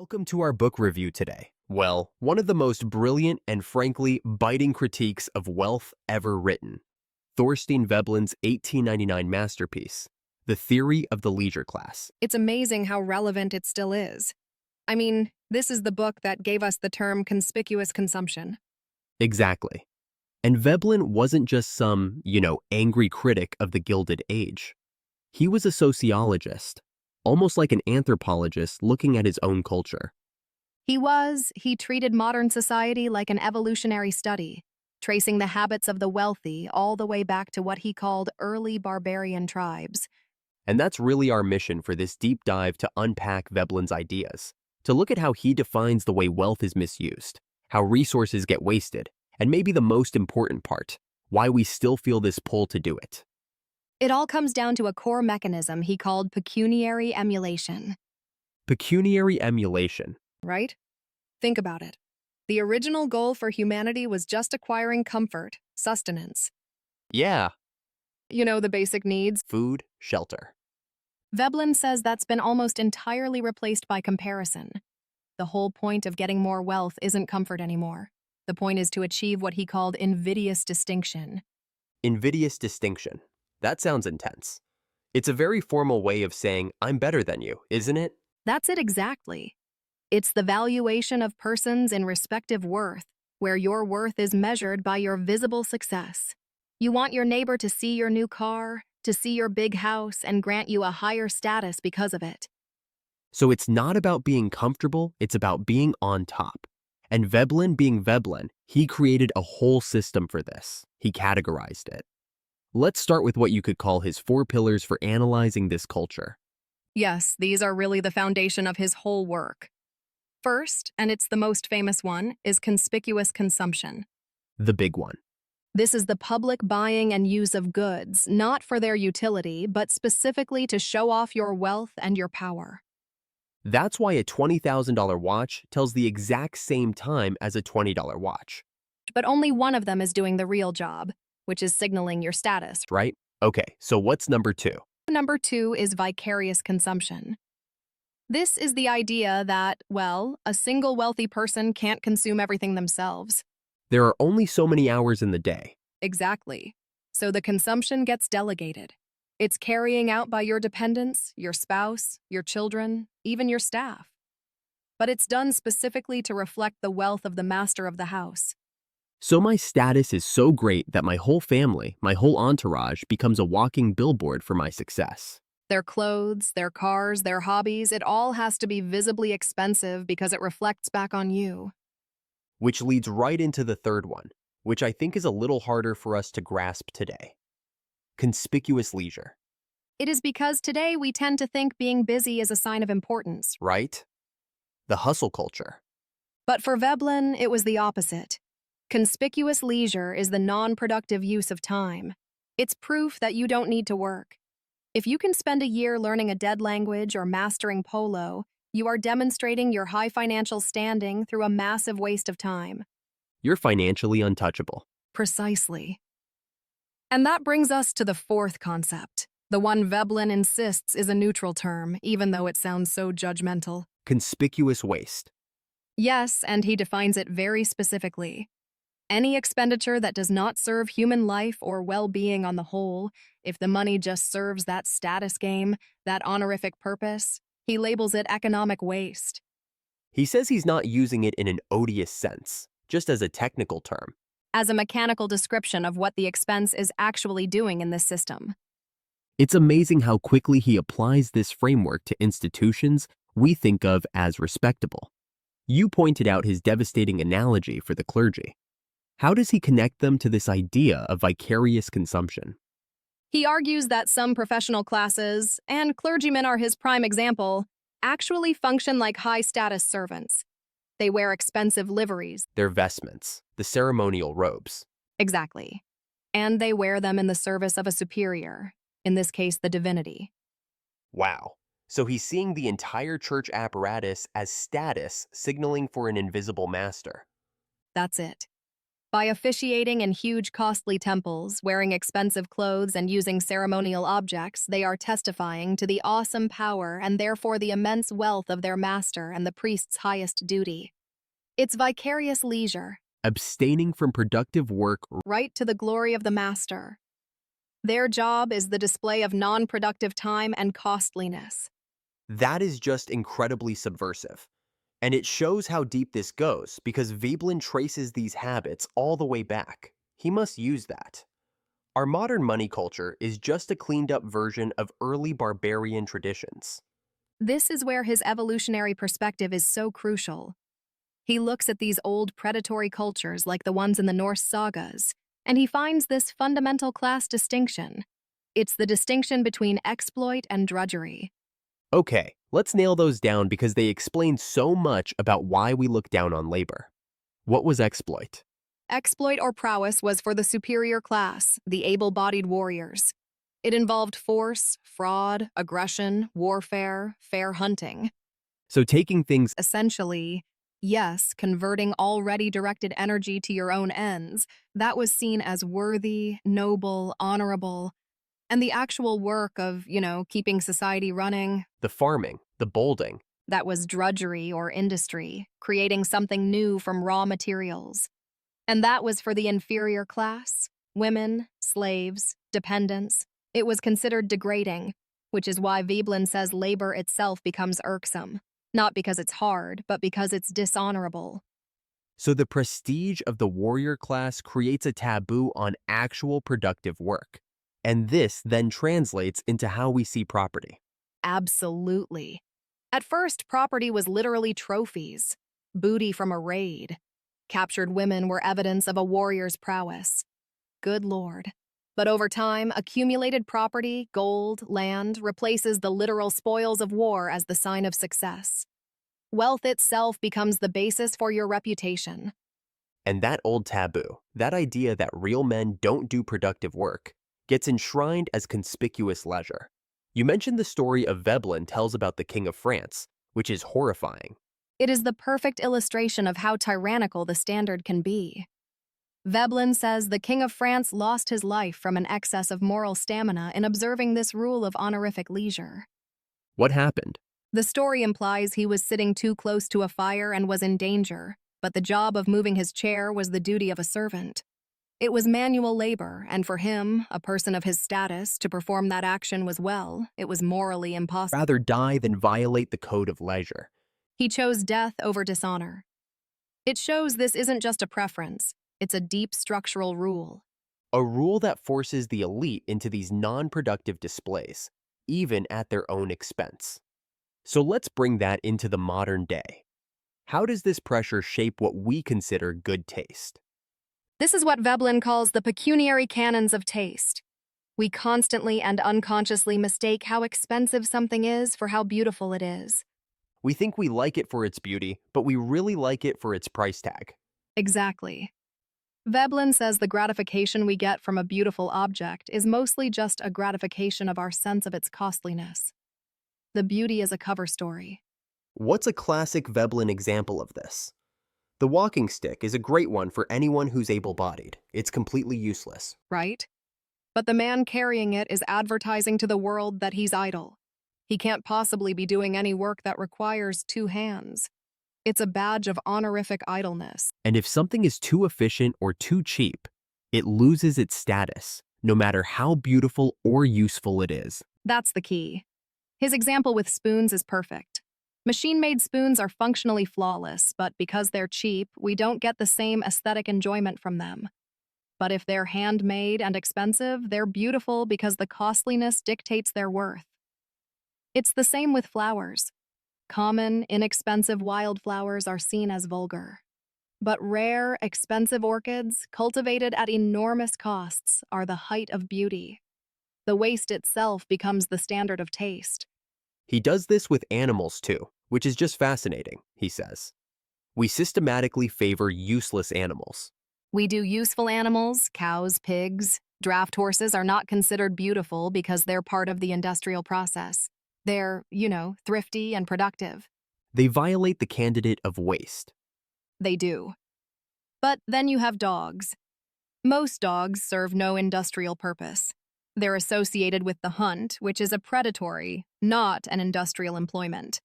Welcome to our book review today. Well, one of the most brilliant and frankly biting critiques of wealth ever written. Thorstein Veblen's 1899 masterpiece, The Theory of the Leisure Class. It's amazing how relevant it still is. I mean, this is the book that gave us the term conspicuous consumption. Exactly. And Veblen wasn't just some, angry critic of the Gilded Age. He was a sociologist, almost like an anthropologist looking at his own culture. He treated modern society like an evolutionary study, tracing the habits of the wealthy all the way back to what he called early barbarian tribes. And that's really our mission for this deep dive, to unpack Veblen's ideas, to look at how he defines the way wealth is misused, how resources get wasted, and maybe the most important part, why we still feel this pull to do it. It all comes down to a core mechanism he called pecuniary emulation. Pecuniary emulation. Right? Think about it. The original goal for humanity was just acquiring comfort, sustenance. Yeah. The basic needs. Food, shelter. Veblen says that's been almost entirely replaced by comparison. The whole point of getting more wealth isn't comfort anymore. The point is to achieve what he called invidious distinction. Invidious distinction. That sounds intense. It's a very formal way of saying, I'm better than you, isn't it? That's it exactly. It's the valuation of persons in respective worth, where your worth is measured by your visible success. You want your neighbor to see your new car, to see your big house, and grant you a higher status because of it. So it's not about being comfortable, it's about being on top. And Veblen, being Veblen, he created a whole system for this. He categorized it. Let's start with what you could call his 4 pillars for analyzing this culture. Yes, these are really the foundation of his whole work. First, and it's the most famous one, is conspicuous consumption. The big one. This is the public buying and use of goods, not for their utility, but specifically to show off your wealth and your power. That's why a $20,000 watch tells the exact same time as a $20 watch. But only one of them is doing the real job, which is signaling your status. Right? Okay, so what's number 2? Number 2 is vicarious consumption. This is the idea that, a single wealthy person can't consume everything themselves. There are only so many hours in the day. Exactly. So the consumption gets delegated. It's carrying out by your dependents, your spouse, your children, even your staff. But it's done specifically to reflect the wealth of the master of the house. So my status is so great that my whole family, my whole entourage, becomes a walking billboard for my success. Their clothes, their cars, their hobbies, it all has to be visibly expensive because it reflects back on you. Which leads right into the third one, which I think is a little harder for us to grasp today. Conspicuous leisure. It is because today we tend to think being busy is a sign of importance. Right? The hustle culture. But for Veblen, it was the opposite. Conspicuous leisure is the non-productive use of time. It's proof that you don't need to work. If you can spend a year learning a dead language or mastering polo, you are demonstrating your high financial standing through a massive waste of time. You're financially untouchable. Precisely. And that brings us to the 4th concept, the one Veblen insists is a neutral term, even though it sounds so judgmental. Conspicuous waste. Yes, and he defines it very specifically. Any expenditure that does not serve human life or well-being on the whole, if the money just serves that status game, that honorific purpose, he labels it economic waste. He says he's not using it in an odious sense, just as a technical term. As a mechanical description of what the expense is actually doing in this system. It's amazing how quickly he applies this framework to institutions we think of as respectable. You pointed out his devastating analogy for the clergy. How does he connect them to this idea of vicarious consumption? He argues that some professional classes, and clergymen are his prime example, actually function like high-status servants. They wear expensive liveries. Their vestments, the ceremonial robes. Exactly. And they wear them in the service of a superior, in this case, the divinity. Wow. So he's seeing the entire church apparatus as status signaling for an invisible master. That's it. By officiating in huge, costly temples, wearing expensive clothes, and using ceremonial objects, they are testifying to the awesome power and therefore the immense wealth of their master and the priest's highest duty. It's vicarious leisure, Abstaining from productive work. right to the glory of the master. Their job is the display of non-productive time and costliness. That is just incredibly subversive. And it shows how deep this goes because Veblen traces these habits all the way back. He must use that. Our modern money culture is just a cleaned up version of early barbarian traditions. This is where his evolutionary perspective is so crucial. He looks at these old predatory cultures like the ones in the Norse sagas, and he finds this fundamental class distinction. It's the distinction between exploit and drudgery. Okay, let's nail those down because they explain so much about why we look down on labor. What was exploit? Exploit or prowess was for the superior class, the able-bodied warriors. It involved force, fraud, aggression, warfare, fair hunting. So taking things. Essentially, yes, converting already directed energy to your own ends, that was seen as worthy, noble, honorable. And the actual work of, keeping society running, The farming, the bolding. that was drudgery or industry, creating something new from raw materials. And that was for the inferior class, women, slaves, dependents. It was considered degrading, which is why Veblen says labor itself becomes irksome, not because it's hard, but because it's dishonorable. So the prestige of the warrior class creates a taboo on actual productive work. And this then translates into how we see property. Absolutely. At first, property was literally trophies, booty from a raid. Captured women were evidence of a warrior's prowess. Good Lord. But over time, accumulated property, gold, land, replaces the literal spoils of war as the sign of success. Wealth itself becomes the basis for your reputation. And that old taboo, that idea that real men don't do productive work, gets enshrined as conspicuous leisure. You mentioned the story of Veblen tells about the King of France, which is horrifying. It is the perfect illustration of how tyrannical the standard can be. Veblen says the King of France lost his life from an excess of moral stamina in observing this rule of honorific leisure. What happened? The story implies he was sitting too close to a fire and was in danger, but the job of moving his chair was the duty of a servant. It was manual labor, and for him, a person of his status, to perform that action it was morally impossible. Rather die than violate the code of leisure. He chose death over dishonor. It shows this isn't just a preference, it's a deep structural rule. A rule that forces the elite into these non-productive displays, even at their own expense. So let's bring that into the modern day. How does this pressure shape what we consider good taste? This is what Veblen calls the pecuniary canons of taste. We constantly and unconsciously mistake how expensive something is for how beautiful it is. We think we like it for its beauty, but we really like it for its price tag. Exactly. Veblen says the gratification we get from a beautiful object is mostly just a gratification of our sense of its costliness. The beauty is a cover story. What's a classic Veblen example of this? The walking stick is a great one for anyone who's able-bodied. It's completely useless. Right? But the man carrying it is advertising to the world that he's idle. He can't possibly be doing any work that requires two hands. It's a badge of honorific idleness. And if something is too efficient or too cheap, it loses its status, no matter how beautiful or useful it is. That's the key. His example with spoons is perfect. Machine-made spoons are functionally flawless, but because they're cheap, we don't get the same aesthetic enjoyment from them. But if they're handmade and expensive, they're beautiful because the costliness dictates their worth. It's the same with flowers. Common, inexpensive wildflowers are seen as vulgar. But rare, expensive orchids, cultivated at enormous costs, are the height of beauty. The waste itself becomes the standard of taste. He does this with animals too, which is just fascinating, he says. We systematically favor useless animals. We do useful animals, cows, pigs. Draft horses are not considered beautiful because they're part of the industrial process. They're, thrifty and productive. They violate the candidate of waste. They do. But then you have dogs. Most dogs serve no industrial purpose. They're associated with the hunt, which is a predatory, not an industrial employment.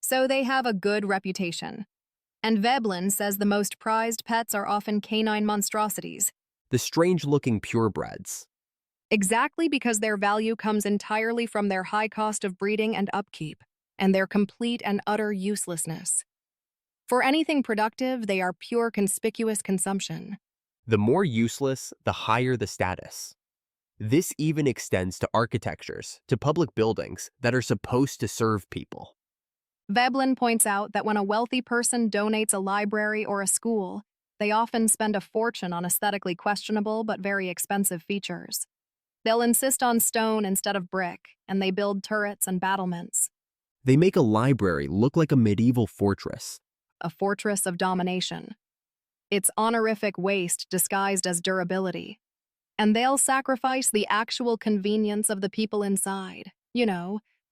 So they have a good reputation. And Veblen says the most prized pets are often canine monstrosities. The strange-looking purebreds. Exactly because their value comes entirely from their high cost of breeding and upkeep, and their complete and utter uselessness. For anything productive, they are pure conspicuous consumption. The more useless, the higher the status. This even extends to architectures, to public buildings that are supposed to serve people. Veblen points out that when a wealthy person donates a library or a school, they often spend a fortune on aesthetically questionable but very expensive features. They'll insist on stone instead of brick, and they build turrets and battlements. They make a library look like a medieval fortress. A fortress of domination. It's honorific waste disguised as durability. And they'll sacrifice the actual convenience of the people inside.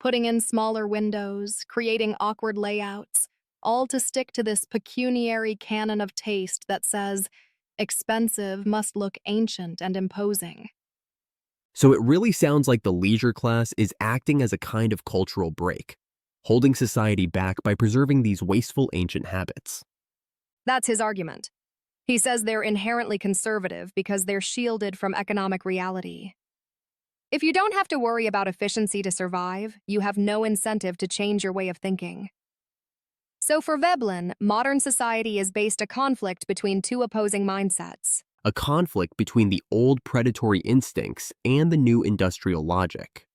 Putting in smaller windows, creating awkward layouts, all to stick to this pecuniary canon of taste that says, expensive must look ancient and imposing. So it really sounds like the leisure class is acting as a kind of cultural break, holding society back by preserving these wasteful ancient habits. That's his argument. He says they're inherently conservative because they're shielded from economic reality. If you don't have to worry about efficiency to survive, you have no incentive to change your way of thinking. So for Veblen, modern society is based a conflict between two opposing mindsets. A conflict between the old predatory instincts and the new industrial logic.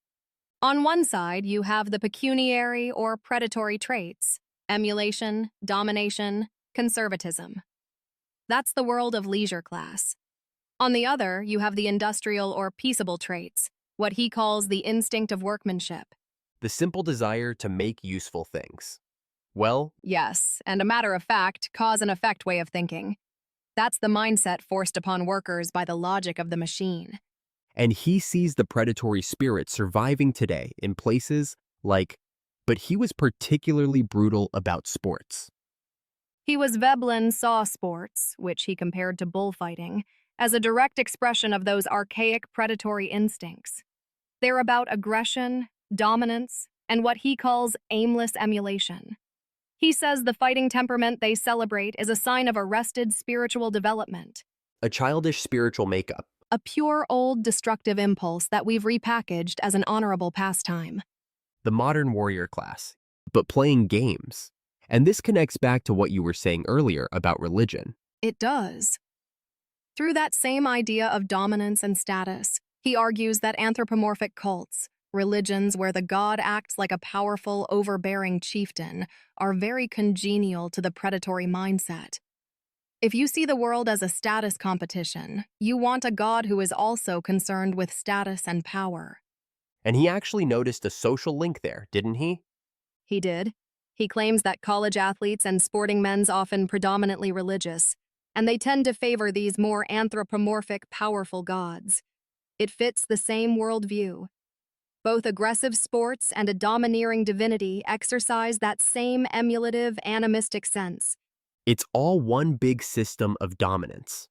On one side, you have the pecuniary or predatory traits, emulation, domination, conservatism. That's the world of leisure class. On the other, you have the industrial or peaceable traits, what he calls the instinct of workmanship. The simple desire to make useful things. Well, Yes, and a matter of fact, cause and effect way of thinking. That's the mindset forced upon workers by the logic of the machine. and he sees the predatory spirit surviving today in places like, but he was particularly brutal about sports. Veblen saw sports, which he compared to bullfighting, as a direct expression of those archaic predatory instincts. They're about aggression, dominance, and what he calls aimless emulation. He says the fighting temperament they celebrate is a sign of arrested spiritual development, A childish spiritual makeup. a pure old destructive impulse that we've repackaged as an honorable pastime. The modern warrior class, but playing games. And this connects back to what you were saying earlier about religion. It does. Through that same idea of dominance and status, he argues that anthropomorphic cults, religions where the god acts like a powerful, overbearing chieftain, are very congenial to the predatory mindset. If you see the world as a status competition, you want a god who is also concerned with status and power. And he actually noticed a social link there, didn't he? He did. He claims that college athletes and sporting men's often predominantly religious, and they tend to favor these more anthropomorphic, powerful gods. It fits the same worldview. Both aggressive sports and a domineering divinity exercise that same emulative, animistic sense. It's all one big system of dominance.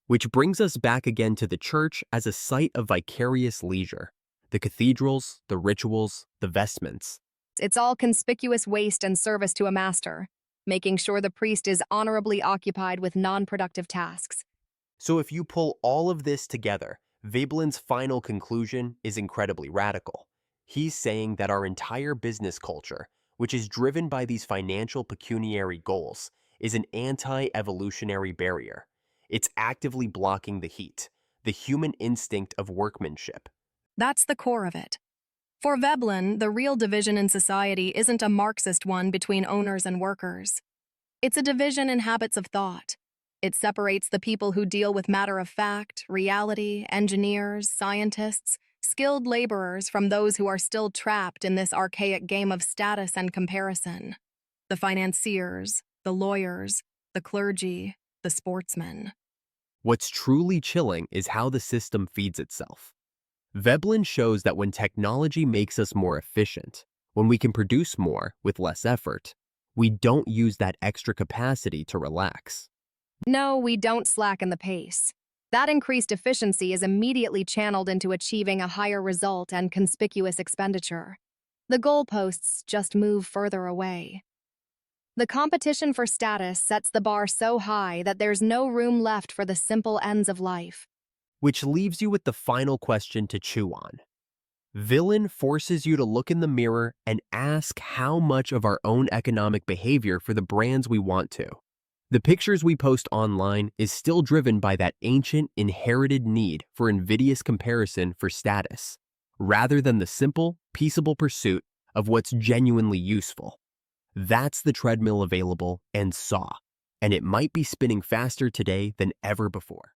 Which brings us back again to the church as a site of vicarious leisure. The cathedrals, the rituals, the vestments. It's all conspicuous waste and service to a master, making sure the priest is honorably occupied with non-productive tasks. So if you pull all of this together, Veblen's final conclusion is incredibly radical. He's saying that our entire business culture, which is driven by these financial pecuniary goals, is an anti-evolutionary barrier. It's actively blocking the heat, the human instinct of workmanship. That's the core of it. For Veblen, the real division in society isn't a Marxist one between owners and workers. It's a division in habits of thought. It separates the people who deal with matter of fact, reality, engineers, scientists, skilled laborers from those who are still trapped in this archaic game of status and comparison. The financiers, the lawyers, the clergy, the sportsmen. What's truly chilling is how the system feeds itself. Veblen shows that when technology makes us more efficient, when we can produce more with less effort, we don't use that extra capacity to relax. No, we don't slacken the pace. That increased efficiency is immediately channeled into achieving a higher result and conspicuous expenditure. The goalposts just move further away. The competition for status sets the bar so high that there's no room left for the simple ends of life. Which leaves you with the final question to chew on. Villain forces you to look in the mirror and ask how much of our own economic behavior for the brands we want to. The pictures we post online is still driven by that ancient, inherited need for invidious comparison for status, rather than the simple, peaceable pursuit of what's genuinely useful. That's the treadmill available and saw, and it might be spinning faster today than ever before.